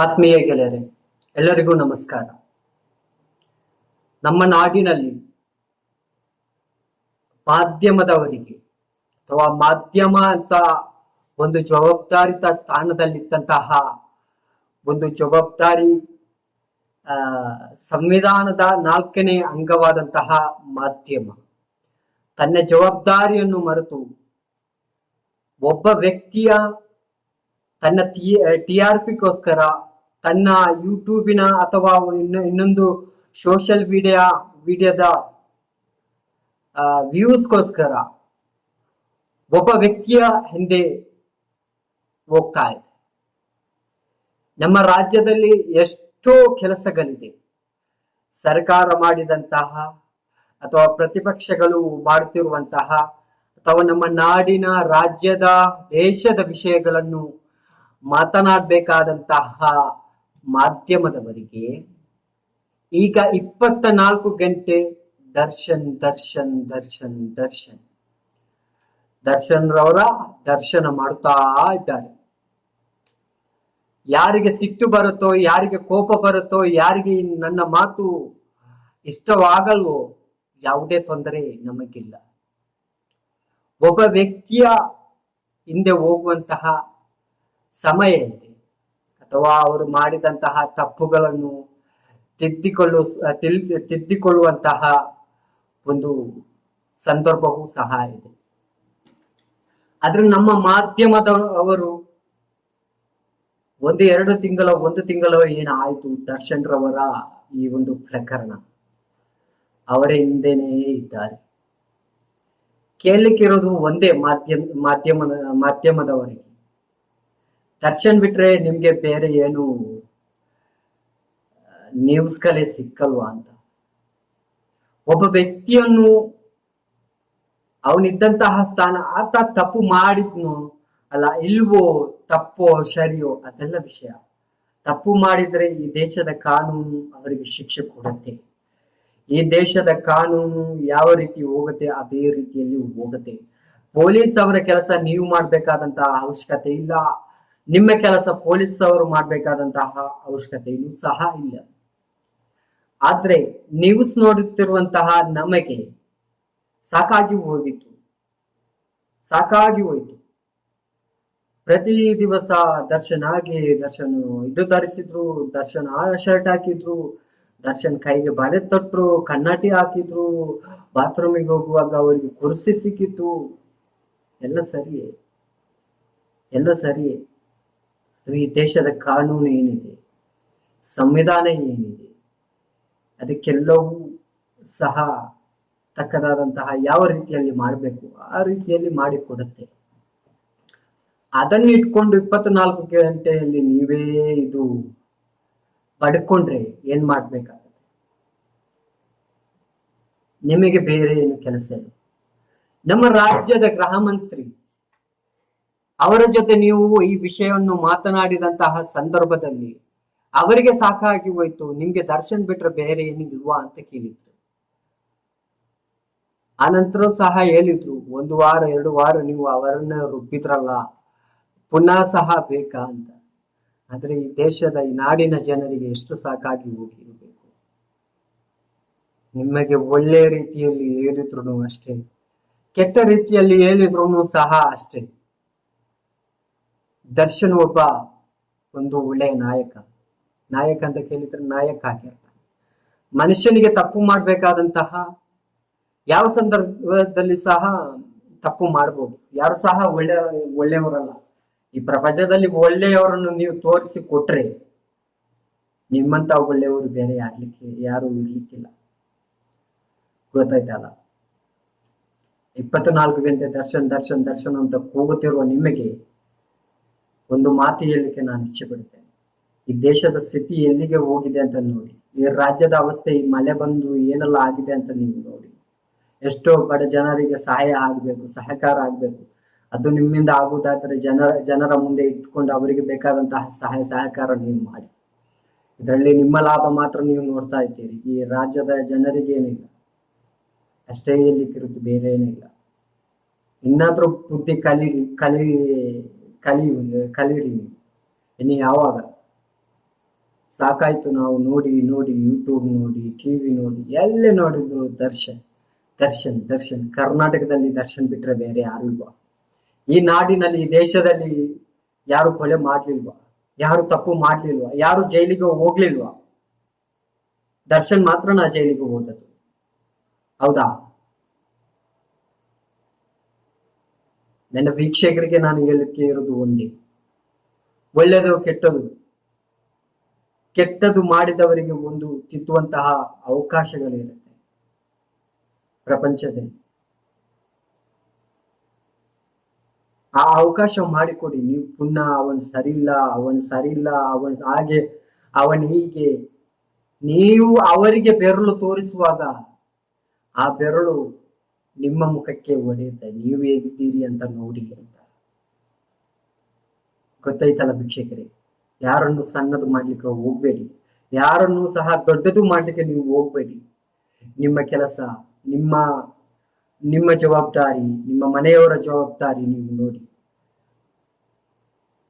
ಆತ್ಮೀಯ ಗೆಳೆಯರೆ, ಎಲ್ಲರಿಗೂ ನಮಸ್ಕಾರ. ನಮ್ಮ ನಾಡಿನಲ್ಲಿ ಮಾಧ್ಯಮದವರಿಗೆ ಅಥವಾ ಮಾಧ್ಯಮ ಅಂತ ಒಂದು ಜವಾಬ್ದಾರಿತ ಸ್ಥಾನದಲ್ಲಿದ್ದಂತಹ ಒಂದು ಜವಾಬ್ದಾರಿ ಸಂವಿಧಾನದ 4ನೇ ಅಂಗವಾದಂತಹ ಮಾಧ್ಯಮ ತನ್ನ ಜವಾಬ್ದಾರಿಯನ್ನು ಮರೆತು ಒಬ್ಬ ವ್ಯಕ್ತಿಯ ತನ್ನ TRPಗೋಸ್ಕರ ತನ್ನ ಯೂಟ್ಯೂಬಿನ ಅಥವಾ ಇನ್ನೊಂದು ಸೋಷಿಯಲ್ ವಿಡಿಯೋದ ವ್ಯೂಸ್ಗೋಸ್ಕರ ಒಬ್ಬ ವ್ಯಕ್ತಿಯ ಹಿಂದೆ ಹೋಗ್ತಾ ಇದೆ. ನಮ್ಮ ರಾಜ್ಯದಲ್ಲಿ ಎಷ್ಟೋ ಕೆಲಸಗಳಿದೆ. ಸರ್ಕಾರ ಮಾಡಿದಂತಹ ಅಥವಾ ಪ್ರತಿಪಕ್ಷಗಳು ಮಾಡುತ್ತಿರುವಂತಹ ಅಥವಾ ನಮ್ಮ ನಾಡಿನ ರಾಜ್ಯದ ದೇಶದ ವಿಷಯಗಳನ್ನು ಮಾತನಾಡಬೇಕಾದಂತಹ ಮಾಧ್ಯಮದವರಿಗೆ ಈಗ 24 ಗಂಟೆ ದರ್ಶನ್ ದರ್ಶನ್ ದರ್ಶನ್ ದರ್ಶನ್ ದರ್ಶನ್ ರವರ ದರ್ಶನ ಮಾಡುತ್ತಾ ಇದ್ದಾರೆ. ಯಾರಿಗೆ ಸಿಟ್ಟು ಬರುತ್ತೋ, ಯಾರಿಗೆ ಕೋಪ ಬರುತ್ತೋ, ಯಾರಿಗೆ ನನ್ನ ಮಾತು ಇಷ್ಟವಾಗಲ್ವೋ ಯಾವುದೇ ತೊಂದರೆ ನಮಗಿಲ್ಲ. ಒಬ್ಬ ವ್ಯಕ್ತಿಯ ಹಿಂದೆ ಹೋಗುವಂತಹ ಸಮಯ ಇದೆ ಅಥವಾ ಅವರು ಮಾಡಿದಂತಹ ತಪ್ಪುಗಳನ್ನು ತಿದ್ದಿಕೊಳ್ಳುವಂತಹ ಒಂದು ಸಂದರ್ಭವೂ ಸಹ ಇದೆ. ಆದ್ರೆ ನಮ್ಮ ಮಾಧ್ಯಮದವರು ಒಂದು ತಿಂಗಳು ಏನಾಯ್ತು ದರ್ಶನ್ ರವರ ಈ ಒಂದು ಪ್ರಕರಣ ಅವರ ಹಿಂದೆನೇ ಇದ್ದಾರೆ. ಕೇಳಲಿಕ್ಕಿರೋದು ಒಂದೇ ಮಾಧ್ಯಮದವರಿಗೆ, ದರ್ಶನ್ ಬಿಟ್ರೆ ನಿಮ್ಗೆ ಬೇರೆ ಏನು ನ್ಯೂಸ್ಗಳೇ ಸಿಕ್ಕಲ್ವಾ ಅಂತ. ಒಬ್ಬ ವ್ಯಕ್ತಿಯನ್ನು ಅವನಿದ್ದಂತಹ ಸ್ಥಾನ ಆತ ತಪ್ಪು ಮಾಡಿದ್ನೋ ಅಲ್ಲ ಇಲ್ವೋ, ತಪ್ಪೋ ಸರಿಯೋ ಅದೆಲ್ಲ ವಿಷಯ. ತಪ್ಪು ಮಾಡಿದ್ರೆ ಈ ದೇಶದ ಕಾನೂನು ಅವರಿಗೆ ಶಿಕ್ಷೆ ಕೊಡುತ್ತೆ. ಈ ದೇಶದ ಕಾನೂನು ಯಾವ ರೀತಿ ಹೋಗುತ್ತೆ ಅದೇ ರೀತಿಯಲ್ಲಿ ಹೋಗುತ್ತೆ. ಪೊಲೀಸ್ ಅವರ ಕೆಲಸ ನೀವು ಮಾಡ್ಬೇಕಾದಂತಹ ಅವಶ್ಯಕತೆ ಇಲ್ಲ, ನಿಮ್ಮ ಕೆಲಸ ಪೊಲೀಸ್ ಅವರು ಮಾಡ್ಬೇಕಾದಂತಹ ಅವಶ್ಯಕತೆಯೂ ಸಹ ಇಲ್ಲ. ಆದ್ರೆ ನ್ಯೂಸ್ ನೋಡುತ್ತಿರುವಂತಹ ನಮಗೆ ಸಾಕಾಗಿ ಹೋಯಿತು. ಪ್ರತಿ ದಿವಸ ದರ್ಶನ್ ಇದು ಧರಿಸಿದ್ರು, ದರ್ಶನ್ ಆ ಶರ್ಟ್ ಹಾಕಿದ್ರು, ದರ್ಶನ್ ಕೈಗೆ ಬಳೆ ತೊಟ್ರು, ಕನ್ನಡಿ ಹಾಕಿದ್ರು, ಬಾತ್ರೂಮಿಗೆ ಹೋಗುವಾಗ ಅವರಿಗೆ ಕುರ್ಸಿ ಸಿಕ್ಕಿತ್ತು. ಎಲ್ಲ ಸರಿಯೇ. ಈ ದೇಶದ ಕಾನೂನು ಏನಿದೆ, ಸಂವಿಧಾನ ಏನಿದೆ, ಅದಕ್ಕೆಲ್ಲವೂ ಸಹ ತಕ್ಕದಾದಂತಹ ಯಾವ ರೀತಿಯಲ್ಲಿ ಮಾಡಬೇಕು ಆ ರೀತಿಯಲ್ಲಿ ಮಾಡಿಕೊಡುತ್ತೆ. ಅದನ್ನು ಇಟ್ಕೊಂಡು 24 ಗಂಟೆಯಲ್ಲಿ ನೀವೇ ಇದು ಪಡ್ಕೊಂಡ್ರೆ ಏನ್ ಮಾಡ್ಬೇಕಾಗುತ್ತೆ? ನಿಮಗೆ ಬೇರೆ ಏನು ಕೆಲಸ ಇಲ್ಲ. ನಮ್ಮ ರಾಜ್ಯದ ಗೃಹ ಮಂತ್ರಿ ಅವರ ಜೊತೆ ನೀವು ಈ ವಿಷಯವನ್ನು ಮಾತನಾಡಿದಂತಹ ಸಂದರ್ಭದಲ್ಲಿ ಅವರಿಗೆ ಸಾಕಾಗಿ ಹೋಯ್ತು, ನಿಮ್ಗೆ ದರ್ಶನ್ ಬಿಟ್ರೆ ಬೇರೆ ಏನಿಲ್ವಾ ಅಂತ ಕೇಳಿದ್ರು. ಆನಂತರ ಸಹ ಹೇಳಿದ್ರು, 1 ವಾರ 2 ವಾರ ನೀವು ಅವರನ್ನ ರುಬ್ಬಿದ್ರಲ್ಲ, ಪುನಃ ಸಹ ಬೇಕಾ ಅಂತ. ಆದ್ರೆ ಈ ದೇಶದ ಈ ನಾಡಿನ ಜನರಿಗೆ ಎಷ್ಟು ಸಾಕಾಗಿ ಹೋಗಿರಬೇಕು. ನಿಮಗೆ ಒಳ್ಳೆ ರೀತಿಯಲ್ಲಿ ಹೇಳಿದ್ರು ಅಷ್ಟೇ, ಕೆಟ್ಟ ರೀತಿಯಲ್ಲಿ ಹೇಳಿದ್ರು ಸಹ ಅಷ್ಟೇ. ದರ್ಶನ್ ಒಂದು ಒಳ್ಳೆಯ ನಾಯಕ ಅಂತ ಕೇಳಿದ್ರೆ ನಾಯಕ ಆಗಿರ್ತಾನೆ. ಮನುಷ್ಯನಿಗೆ ತಪ್ಪು ಮಾಡ್ಬೇಕಾದಂತಹ ಯಾವ ಸಂದರ್ಭದಲ್ಲಿ ಸಹ ತಪ್ಪು ಮಾಡ್ಬೋದು. ಯಾರು ಸಹ ಒಳ್ಳೆಯವರಲ್ಲ. ಈ ಪ್ರಪಂಚದಲ್ಲಿ ಒಳ್ಳೆಯವರನ್ನು ನೀವು ತೋರಿಸಿ ಕೊಟ್ರೆ ನಿಮ್ಮಂತ ಒಳ್ಳೆಯವರು ಬೇರೆ ಯಾರು ಇರ್ಲಿಕ್ಕಿಲ್ಲ. ಗೊತ್ತಾಯ್ತಲ್ಲ? 24 ಗಂಟೆ ದರ್ಶನ್ ಅಂತ ಕೂಗುತ್ತಿರುವ ನಿಮಗೆ ಒಂದು ಮಾತು ಹೇಳಲಿಕ್ಕೆ ನಾನು ಇಚ್ಛೆ ಪಡ್ತೇನೆ. ಈ ದೇಶದ ಸ್ಥಿತಿ ಎಲ್ಲಿಗೆ ಹೋಗಿದೆ ಅಂತ ನೋಡಿ. ಈ ರಾಜ್ಯದ ಅವಸ್ಥೆ, ಈ ಮಳೆ ಬಂದು ಏನೆಲ್ಲ ಆಗಿದೆ ಅಂತ ನೀವು ನೋಡಿ. ಎಷ್ಟೋ ಬಡ ಜನರಿಗೆ ಸಹಕಾರ ಆಗ್ಬೇಕು. ಅದು ನಿಮ್ಮಿಂದ ಆಗುವುದಾದ್ರೆ ಜನರ ಮುಂದೆ ಇಟ್ಕೊಂಡು ಅವರಿಗೆ ಬೇಕಾದಂತಹ ಸಹಕಾರ ನೀವು ಮಾಡಿ. ಇದರಲ್ಲಿ ನಿಮ್ಮ ಲಾಭ ಮಾತ್ರ ನೀವು ನೋಡ್ತಾ ಇದ್ದೀರಿ. ಈ ರಾಜ್ಯದ ಜನರಿಗೆ ಏನಿಲ್ಲ, ಅಷ್ಟೇ ಇರ್ಲಿಕ್ಕಿರುತ್ತೆ, ಬೇರೆ ಏನಿಲ್ಲ. ಇನ್ನಾದ್ರೂ ಬುದ್ಧಿ ಕಲೀರಿ. ಇನ್ನು ಯಾವಾಗ ಸಾಕಾಯ್ತು ನಾವು ನೋಡಿ ನೋಡಿ ಯೂಟ್ಯೂಬ್ ನೋಡಿ ಟಿವಿ ನೋಡಿ ಎಲ್ಲೇ ನೋಡಿದ್ರು ದರ್ಶನ್ ದರ್ಶನ್ ದರ್ಶನ್. ಕರ್ನಾಟಕದಲ್ಲಿ ದರ್ಶನ್ ಬಿಟ್ರೆ ಬೇರೆ ಯಾರು ಇಲ್ವಾ? ಈ ನಾಡಿನಲ್ಲಿ ಈ ದೇಶದಲ್ಲಿ ಯಾರು ಕೊಲೆ ಮಾಡ್ಲಿಲ್ವಾ? ಯಾರು ತಪ್ಪು ಮಾಡ್ಲಿಲ್ವಾ? ಯಾರು ಜೈಲಿಗೆ ಹೋಗ್ಲಿಲ್ವಾ? ದರ್ಶನ್ ಮಾತ್ರ ನಾ ಜೈಲಿಗೆ ಹೋದದ್ದು, ಹೌದಾ? ನನ್ನ ವೀಕ್ಷಕರಿಗೆ ನಾನು ಹೇಳಲಿಕ್ಕೆ ಇರೋದು ಒಂದೇ, ಒಳ್ಳೆಯದು ಕೆಟ್ಟದು, ಕೆಟ್ಟದು ಮಾಡಿದವರಿಗೆ ಒಂದು ತಿದ್ದುವಂತಹ ಅವಕಾಶಗಳಿರುತ್ತೆ ಪ್ರಪಂಚದಲ್ಲಿ. ಆ ಅವಕಾಶ ಮಾಡಿಕೊಡಿ. ನೀವು ಪುನಃ ಅವನು ಸರಿ ಇಲ್ಲ, ಅವನು ಹಾಗೆ, ಅವನ್ ಹೀಗೆ, ನೀವು ಅವರಿಗೆ ಬೆರಳು ತೋರಿಸುವಾಗ ಆ ಬೆರಳು ನಿಮ್ಮ ಮುಖಕ್ಕೆ ಹೊಡೆಯುತ್ತೆ. ನೀವು ಹೇಗಿದ್ದೀರಿ ಅಂತ ನೋಡಿ ಅಂತ. ಗೊತ್ತಾಯ್ತಲ್ಲ ವೀಕ್ಷಕರೇ? ಯಾರನ್ನು ಸಣ್ಣದು ಮಾಡ್ಲಿಕ್ಕೆ ಹೋಗ್ಬೇಡಿ, ಯಾರನ್ನು ಸಹ ದೊಡ್ಡದು ಮಾಡ್ಲಿಕ್ಕೆ ನೀವು ಹೋಗ್ಬೇಡಿ. ನಿಮ್ಮ ಕೆಲಸ, ನಿಮ್ಮ ನಿಮ್ಮ ಜವಾಬ್ದಾರಿ, ನಿಮ್ಮ ಮನೆಯವರ ಜವಾಬ್ದಾರಿ ನೀವು ನೋಡಿ.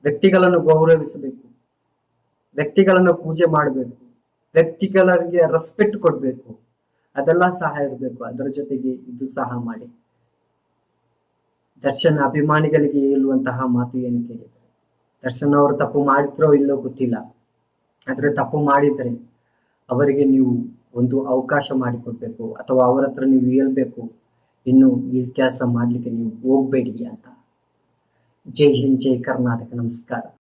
ವ್ಯಕ್ತಿಗಳನ್ನು ಗೌರವಿಸಬೇಕು, ವ್ಯಕ್ತಿಗಳನ್ನು ಪೂಜೆ ಮಾಡಬೇಕು, ವ್ಯಕ್ತಿಗಳಿಗೆ ರೆಸ್ಪೆಕ್ಟ್ ಕೊಡ್ಬೇಕು, ಅದೆಲ್ಲ ಸಹ ಇರಬೇಕು. ಅದರ ಜೊತೆಗೆ ಇದು ಸಹ ಮಾಡಿ. ದರ್ಶನ್ ಅಭಿಮಾನಿಗಳಿಗೆ ಹೇಳುವಂತಹ ಮಾತು ಏನು ಕೇಳಿದ್ರೆ, ದರ್ಶನ್ ಅವರು ತಪ್ಪು ಮಾಡಿದ್ರೋ ಇಲ್ಲೋ ಗೊತ್ತಿಲ್ಲ, ಆದ್ರೆ ತಪ್ಪು ಮಾಡಿದ್ರೆ ಅವರಿಗೆ ನೀವು ಒಂದು ಅವಕಾಶ ಮಾಡಿಕೊಡ್ಬೇಕು, ಅಥವಾ ಅವರ ಹತ್ರ ನೀವು ಹೇಳ್ಬೇಕು, ಇನ್ನು ಈ ಕೆಲಸ ಮಾಡ್ಲಿಕ್ಕೆ ನೀವು ಹೋಗ್ಬೇಡಿ ಅಂತ. ಜೈ ಹಿಂದ್, ಜೈ ಕರ್ನಾಟಕ. ನಮಸ್ಕಾರ.